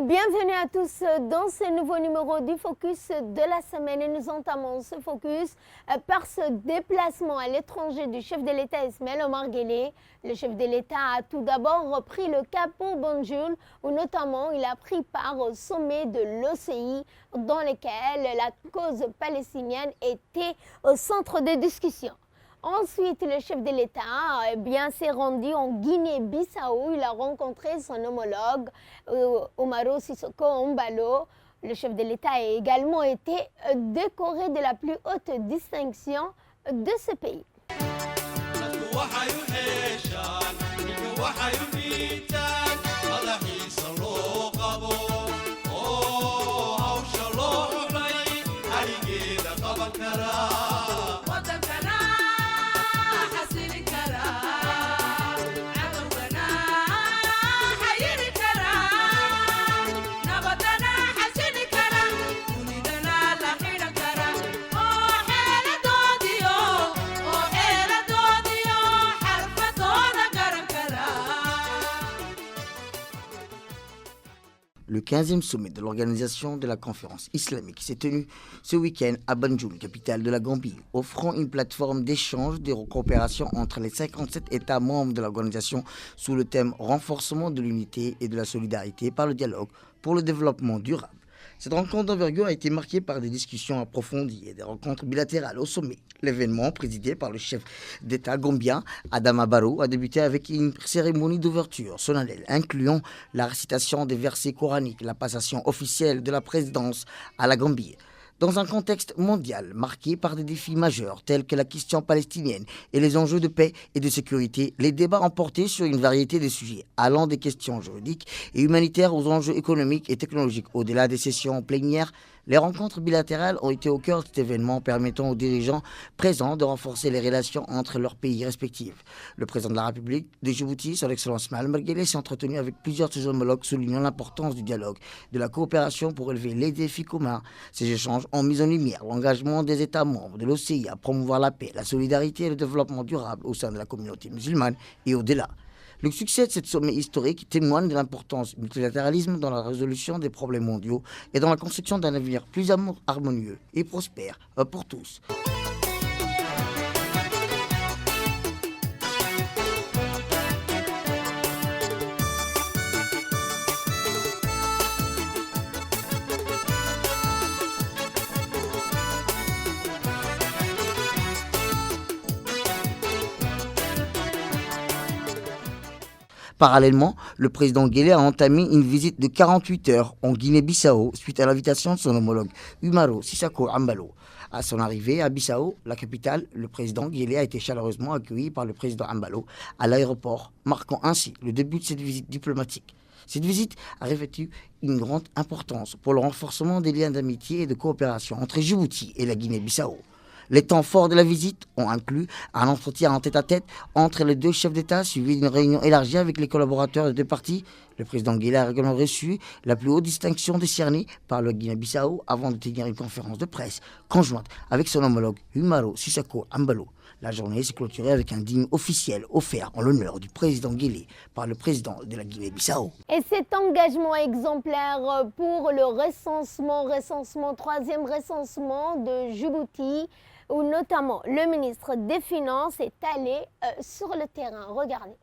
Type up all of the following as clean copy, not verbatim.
Bienvenue à tous dans ce nouveau numéro du Focus de la semaine et nous entamons ce Focus par ce déplacement à l'étranger du chef de l'État Ismaël Omar Guelleh. Le chef de l'État a tout d'abord repris le cap au Banjul où notamment il a pris part au sommet de l'OCI dans lequel la cause palestinienne était au centre des discussions. Ensuite, le chef de l'État s'est rendu en Guinée-Bissau. Il a rencontré son homologue Umaro Sissoko Embalo. Le chef de l'État a également été décoré de la plus haute distinction de ce pays. Le 15e sommet de l'Organisation de la Conférence islamique s'est tenu ce week-end à Banjul, capitale de la Gambie, offrant une plateforme d'échange de coopération entre les 57 États membres de l'organisation sous le thème « Renforcement de l'unité et de la solidarité par le dialogue pour le développement durable ». Cette rencontre d'envergure a été marquée par des discussions approfondies et des rencontres bilatérales au sommet. L'événement, présidé par le chef d'État gambien, Adama Barrow, a débuté avec une cérémonie d'ouverture solennelle, incluant la récitation des versets coraniques, la passation officielle de la présidence à la Gambie. Dans un contexte mondial marqué par des défis majeurs tels que la question palestinienne et les enjeux de paix et de sécurité, les débats ont porté sur une variété de sujets, allant des questions juridiques et humanitaires aux enjeux économiques et technologiques. Au-delà des sessions plénières, les rencontres bilatérales ont été au cœur de cet événement, permettant aux dirigeants présents de renforcer les relations entre leurs pays respectifs. Le président de la République de Djibouti, son Excellence Ismaël Omar Guelleh, s'est entretenu avec plusieurs de ses homologues, soulignant l'importance du dialogue, de la coopération pour relever les défis communs. Ces échanges ont mis en lumière l'engagement des États membres de l'OCI à promouvoir la paix, la solidarité et le développement durable au sein de la communauté musulmane et au-delà. Le succès de ce sommet historique témoigne de l'importance du multilatéralisme dans la résolution des problèmes mondiaux et dans la construction d'un avenir plus harmonieux et prospère pour tous. Parallèlement, le président Guelleh a entamé une visite de 48 heures en Guinée-Bissau suite à l'invitation de son homologue Umaro Sissoko Embalo. À son arrivée à Bissau, la capitale, le président Guelleh a été chaleureusement accueilli par le président Embalo à l'aéroport, marquant ainsi le début de cette visite diplomatique. Cette visite a revêtu une grande importance pour le renforcement des liens d'amitié et de coopération entre Djibouti et la Guinée-Bissau. Les temps forts de la visite ont inclus un entretien en tête-à-tête entre les deux chefs d'État, suivi d'une réunion élargie avec les collaborateurs des deux parties. Le président Guelleh a également reçu la plus haute distinction décernée par le Guinée-Bissau avant de tenir une conférence de presse conjointe avec son homologue Umaro Sissoko Embalo. La journée s'est clôturée avec un dîner officiel offert en l'honneur du président Guelleh par le président de la Guinée-Bissau. Et cet engagement exemplaire pour le troisième recensement de Djibouti, où notamment le ministre des Finances est allé sur le terrain. Regardez.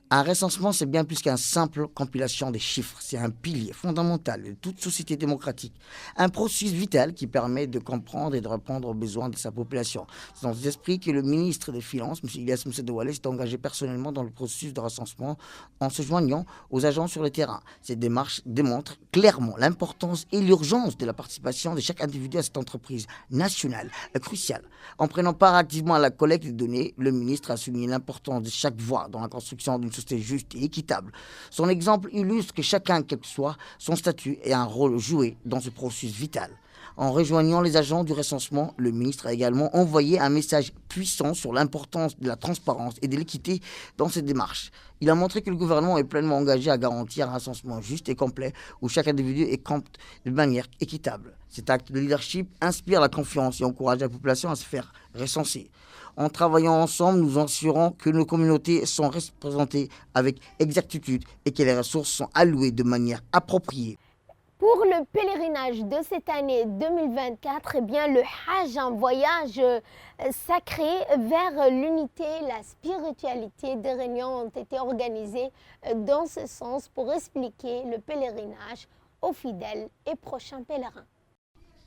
Un recensement, c'est bien plus qu'une simple compilation des chiffres. C'est un pilier fondamental de toute société démocratique. Un processus vital qui permet de comprendre et de répondre aux besoins de sa population. C'est dans cet esprit que le ministre des Finances, M. Ilyas Moussa Douale, s'est engagé personnellement dans le processus de recensement en se joignant aux agents sur le terrain. Cette démarche démontre clairement l'importance et l'urgence de la participation de chaque individu à cette entreprise nationale cruciale. En prenant part activement à la collecte des données, le ministre a souligné l'importance de chaque voix dans la construction d'une société juste et équitable. Son exemple illustre que chacun, quel que soit son statut, a un rôle joué dans ce processus vital. En rejoignant les agents du recensement, le ministre a également envoyé un message puissant sur l'importance de la transparence et de l'équité dans cette démarche. Il a montré que le gouvernement est pleinement engagé à garantir un recensement juste et complet où chaque individu est compte de manière équitable. Cet acte de leadership inspire la confiance et encourage la population à se faire recenser. En travaillant ensemble, nous assurons que nos communautés sont représentées avec exactitude et que les ressources sont allouées de manière appropriée. Pour le pèlerinage de cette année 2024, eh bien, le Hajj, un voyage sacré vers l'unité, la spiritualité. Des réunions ont été organisées dans ce sens pour expliquer le pèlerinage aux fidèles et prochains pèlerins.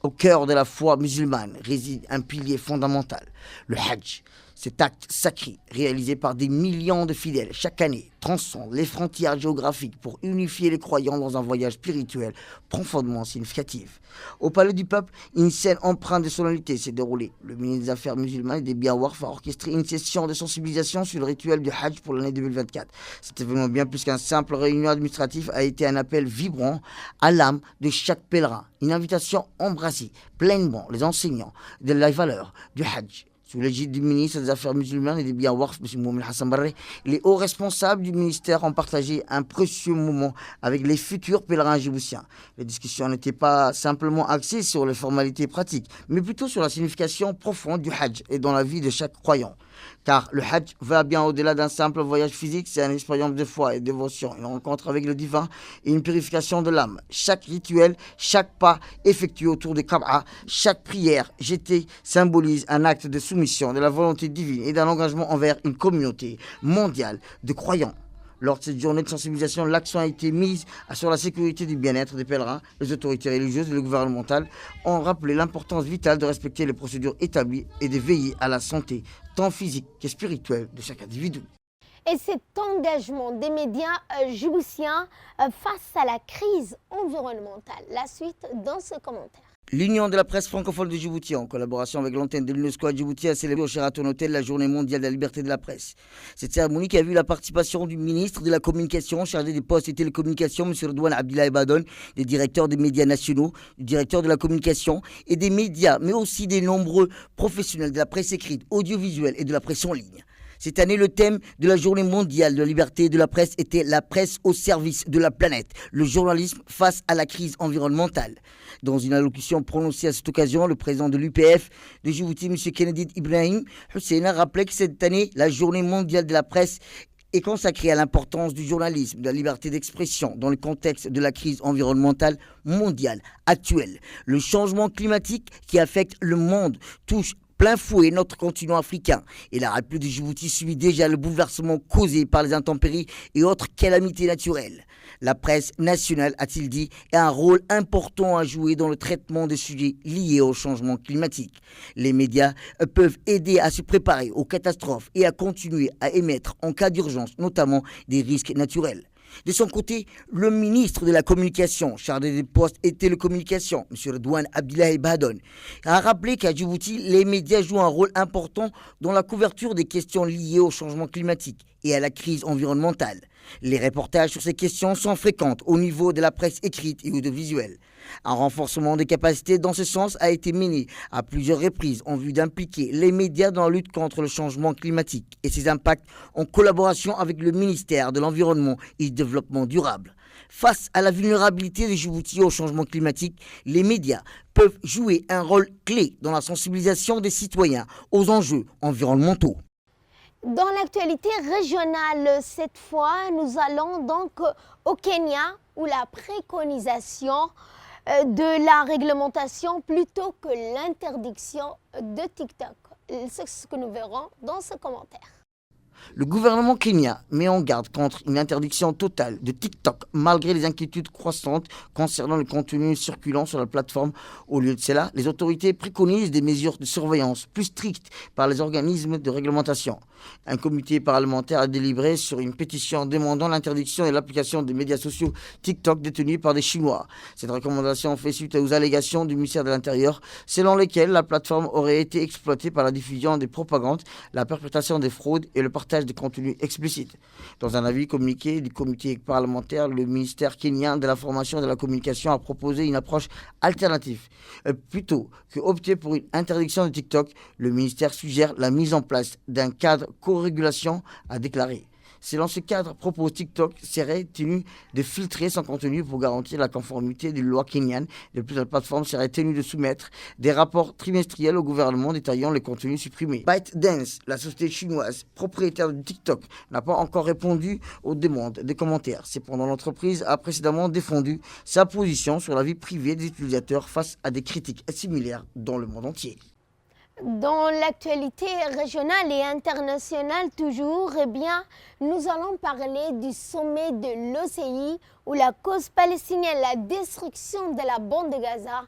Au cœur de la foi musulmane réside un pilier fondamental, le Hajj. Cet acte sacré, réalisé par des millions de fidèles chaque année, transcende les frontières géographiques pour unifier les croyants dans un voyage spirituel profondément significatif. Au Palais du Peuple, une scène empreinte de solennité s'est déroulée. Le ministre des Affaires musulmanes et des Biens Warf a orchestré une session de sensibilisation sur le rituel du Hajj pour l'année 2024. Cet événement, bien plus qu'un simple réunion administrative, a été un appel vibrant à l'âme de chaque pèlerin. Une invitation embrasser pleinement les enseignants de la valeur du Hajj. Sous l'égide du ministre des Affaires musulmanes et des Biens Warf, M. Moumen Hassan Barre, les hauts responsables du ministère ont partagé un précieux moment avec les futurs pèlerins djiboutiens. Les discussions n'étaient pas simplement axées sur les formalités pratiques, mais plutôt sur la signification profonde du Hajj et dans la vie de chaque croyant. Car le Hajj va bien au-delà d'un simple voyage physique, c'est une expérience de foi et de dévotion, une rencontre avec le divin et une purification de l'âme. Chaque rituel, chaque pas effectué autour de Kaaba, chaque prière jetée symbolise un acte de soumission de la volonté divine et d'un engagement envers une communauté mondiale de croyants. Lors de cette journée de sensibilisation, l'accent a été mis sur la sécurité du bien-être des pèlerins. Les autorités religieuses et le gouvernemental ont rappelé l'importance vitale de respecter les procédures établies et de veiller à la santé, tant physique que spirituelle, de chaque individu. Et cet engagement des médias djiboutiens face à la crise environnementale. La suite dans ce commentaire. L'Union de la presse francophone de Djibouti, en collaboration avec l'antenne de l'UNESCO à Djibouti, a célébré au Sheraton Hotel la Journée mondiale de la liberté de la presse. Cette cérémonie qui a vu la participation du ministre de la Communication, chargé des postes et télécommunications, M. Redouane Abdillahi Badone, des directeurs des médias nationaux, du directeur de la communication et des médias, mais aussi des nombreux professionnels de la presse écrite, audiovisuelle et de la presse en ligne. Cette année, le thème de la Journée mondiale de la liberté de la presse était la presse au service de la planète, le journalisme face à la crise environnementale. Dans une allocution prononcée à cette occasion, le président de l'UPF de Djibouti, M. Kennedy Ibrahim Hussein, a rappelé que cette année, la Journée mondiale de la presse est consacrée à l'importance du journalisme, de la liberté d'expression dans le contexte de la crise environnementale mondiale actuelle. Le changement climatique qui affecte le monde touche plein fouet notre continent africain. Et la République de Djibouti subit déjà le bouleversement causé par les intempéries et autres calamités naturelles. La presse nationale, a-t-il dit, a un rôle important à jouer dans le traitement des sujets liés au changement climatique. Les médias peuvent aider à se préparer aux catastrophes et à continuer à émettre en cas d'urgence, notamment des risques naturels. De son côté, le ministre de la Communication, chargé des postes et télécommunications, M. Redouane Abdillahi Badone, a rappelé qu'à Djibouti, les médias jouent un rôle important dans la couverture des questions liées au changement climatique et à la crise environnementale. Les reportages sur ces questions sont fréquents au niveau de la presse écrite et audiovisuelle. Un renforcement des capacités dans ce sens a été mené à plusieurs reprises en vue d'impliquer les médias dans la lutte contre le changement climatique et ses impacts en collaboration avec le ministère de l'Environnement et du Développement durable. Face à la vulnérabilité de Djibouti au changement climatique, les médias peuvent jouer un rôle clé dans la sensibilisation des citoyens aux enjeux environnementaux. Dans l'actualité régionale, cette fois, nous allons donc au Kenya où la préconisation de la réglementation plutôt que l'interdiction de TikTok. C'est ce que nous verrons dans ce commentaire. Le gouvernement kenyan met en garde contre une interdiction totale de TikTok malgré les inquiétudes croissantes concernant le contenu circulant sur la plateforme. Au lieu de cela, les autorités préconisent des mesures de surveillance plus strictes par les organismes de réglementation. Un comité parlementaire a délibéré sur une pétition demandant l'interdiction de l'application des médias sociaux TikTok détenus par des Chinois. Cette recommandation fait suite aux allégations du ministère de l'Intérieur selon lesquelles la plateforme aurait été exploitée par la diffusion des propagandes, la perpétration des fraudes et le partage de contenus explicites. Dans un avis communiqué du comité parlementaire, le ministère kenyan de l'information et de la communication a proposé une approche alternative. Plutôt que opter pour une interdiction de TikTok, le ministère suggère la mise en place d'un cadre co-régulation, a déclaré. C'est dans ce cadre, propose TikTok serait tenu de filtrer son contenu pour garantir la conformité des lois kenyanes. De plus, la plateforme serait tenue de soumettre des rapports trimestriels au gouvernement détaillant les contenus supprimés. ByteDance, la société chinoise propriétaire de TikTok, n'a pas encore répondu aux demandes des commentaires. Cependant, l'entreprise a précédemment défendu sa position sur la vie privée des utilisateurs face à des critiques similaires dans le monde entier. Dans l'actualité régionale et internationale toujours, nous allons parler du sommet de l'OCI où la cause palestinienne, la destruction de la bande de Gaza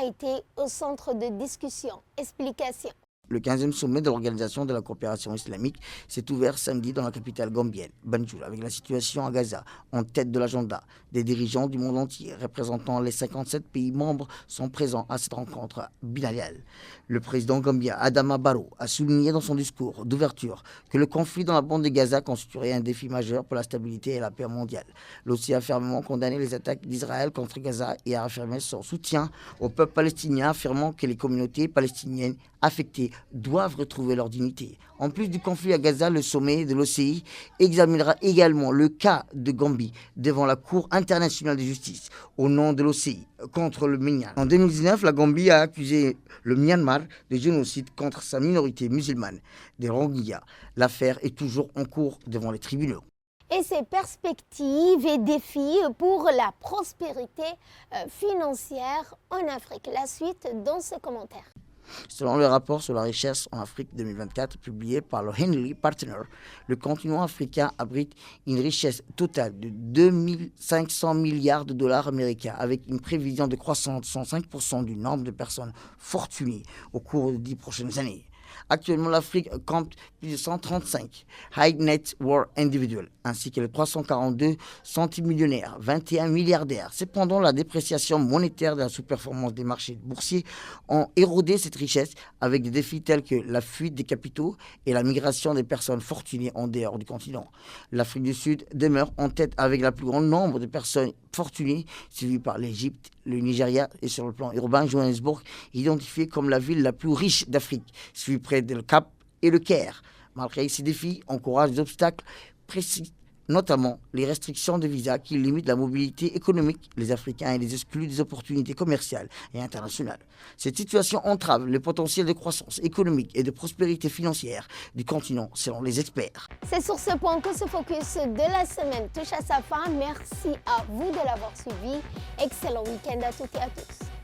a été au centre de discussion. Explication. Le 15e sommet de l'Organisation de la coopération islamique s'est ouvert samedi dans la capitale gambienne, Banjul, avec la situation à Gaza en tête de l'agenda. Des dirigeants du monde entier représentant les 57 pays membres sont présents à cette rencontre bilatérale. Le président gambien Adama Barrow a souligné dans son discours d'ouverture que le conflit dans la bande de Gaza constituerait un défi majeur pour la stabilité et la paix mondiale. L'OCI a fermement condamné les attaques d'Israël contre Gaza et a affirmé son soutien au peuple palestinien, affirmant que les communautés palestiniennes affectés doivent retrouver leur dignité. En plus du conflit à Gaza, le sommet de l'OCI examinera également le cas de Gambie devant la Cour internationale de justice au nom de l'OCI contre le Myanmar. En 2019, la Gambie a accusé le Myanmar de génocide contre sa minorité musulmane des Rohingyas. L'affaire est toujours en cours devant les tribunaux. Et ses perspectives et défis pour la prospérité financière en Afrique. La suite dans ce commentaire. Selon le rapport sur la richesse en Afrique 2024 publié par le Henley Partner, le continent africain abrite une richesse totale de 2500 milliards de dollars américains avec une prévision de croissance de 105% du nombre de personnes fortunées au cours des 10 prochaines années. Actuellement, l'Afrique compte plus de 135 high net worth individuals, ainsi que les 342 centimillionnaires, 21 milliardaires. Cependant, la dépréciation monétaire de la sous-performance des marchés boursiers ont érodé cette richesse avec des défis tels que la fuite des capitaux et la migration des personnes fortunées en dehors du continent. L'Afrique du Sud demeure en tête avec le plus grand nombre de personnes fortunées, suivi par l'Égypte, le Nigeria et sur le plan urbain, Johannesburg, identifié comme la ville la plus riche d'Afrique, suivi près de Le Cap et le Caire. Malgré ces défis, encouragent des obstacles précis, notamment les restrictions de visa qui limitent la mobilité économique, les Africains et les excluent des opportunités commerciales et internationales. Cette situation entrave le potentiel de croissance économique et de prospérité financière du continent, selon les experts. C'est sur ce point que ce focus de la semaine touche à sa fin. Merci à vous de l'avoir suivi. Excellent week-end à toutes et à tous.